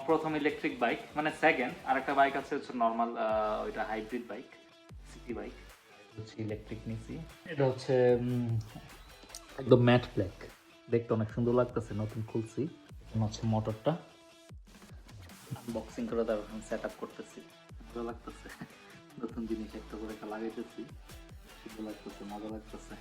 প্রথম electric bike, মানে second. আর একটা বাইক আছে হচ্ছে নর্মাল, ওইটা হাইব্রিড বাইক, সিটি বাইক। হচ্ছে ইলেকট্রিক নিছি। এটা হচ্ছে একদম ম্যাট ব্ল্যাক, দেখতে অনেক সুন্দর লাগতেছে, নতুন খুলছি। এখন হচ্ছে মোটরটা আনবক্সিং করে তারপর সেট আপ করতেছি, ভালো লাগতেছে। নতুন জিনিস একটা করে লাগাইতেছি, সুন্দর লাগতেছে, মজা লাগতেছে।